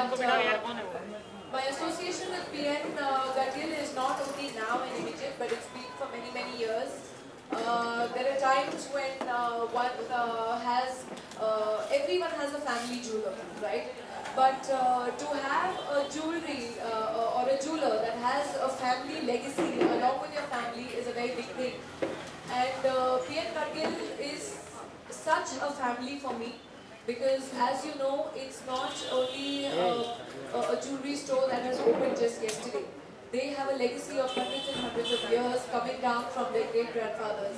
My association with PN Gadgil is not only now and immediate, but it's been for many, many years. There are times when everyone has a family jeweler, right? But to have a jewelry or a jeweler that has a family legacy along with your family is a very big thing. And PN Gadgil is such a family for me. Because as you know, it's not only a jewelry store that has opened just yesterday. They have a legacy of hundreds and hundreds of years coming down from their great-grandfathers.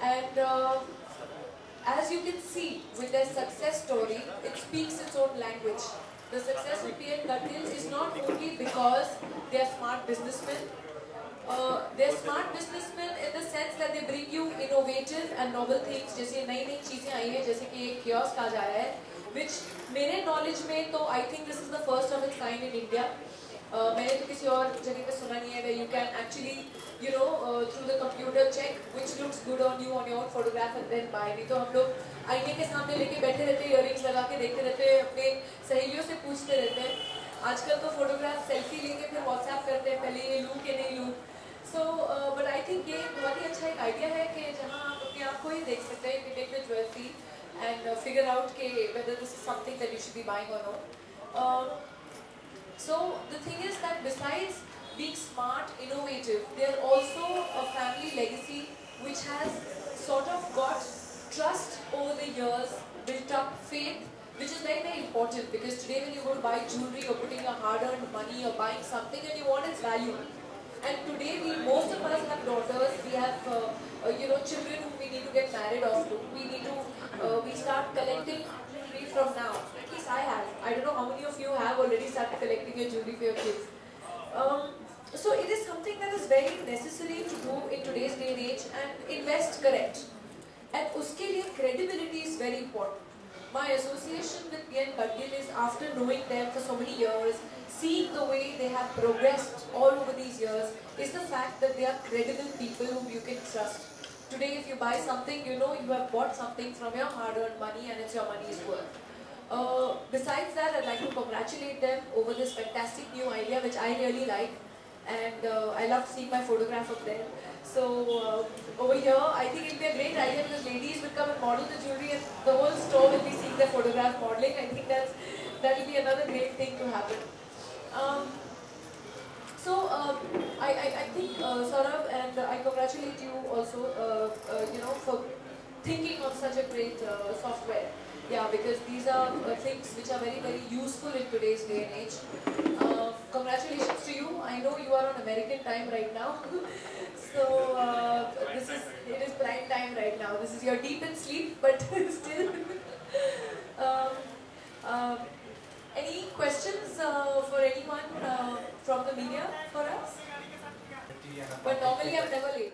And as you can see with their success story, it speaks its own language. The success of PN Gadgil is not only because they are smart businessmen. They're smart businessmen in the sense that they bring you innovative and novel things. जैसे नई चीजें आई हैं, जैसे कि एक kiosk आ जाया है, which मेरे knowledge में तो I think this is the first of its kind in India. मैंने तो किसी और जगह पे सुना नहीं है where you can actually, you know, through the computer check which looks good on you on your own photograph and then buy. नहीं तो हम लोग आईने के सामने लेके बैठे रहते, earrings लगा के देखते रहते, अपने सहेलियों से पूछते रहते हैं. आजकल तो photograph selfie लेके फिर WhatsApp करते हैं, पहले ये लूँ कि नहीं लूँ. So, but I think ये बहुत ही अच्छा एक idea है कि जहाँ आप अपने आप को ही देख सकते हैं, you can take the jewelry and figure out कि whether this is something that you should be buying or not. So the thing is that besides being smart, innovative, they are also a family legacy which has sort of got trust over the years, built up faith, which is very, very important because today when you go to buy jewelry, you're putting your hard-earned money, you're buying something and you want its value. And today, most of us have daughters, we have children whom we need to get married off to. We start collecting jewelry from now. At least I have. I don't know how many of you have already started collecting your jewelry for your kids. So it is something that is very necessary to do in today's day and age and invest correct. And uske liye credibility is very important. My association with PN Gadgil is after knowing them for so many years, seeing the way they have progressed all over these years, is the fact that they are credible people whom you can trust. Today, if you buy something, you know you have bought something from your hard-earned money and it's your money's worth. Besides that, I'd like to congratulate them over this fantastic new idea, which I really like. And I love seeing my photograph of them. So over here, I think it will be a great idea because ladies will come and model the jewelry and the whole store will be seeing their photograph modeling. I think that will be another great thing to happen. I think Saurabh, and I congratulate you also, for thinking of such a great software. Yeah, because these are things which are very, very useful in today's day and age. Congratulations to you. I know you are on American time right now. So it is prime time right now. This is your deep in sleep, but still. Any questions for anyone from the media for us? But normally I'm never late.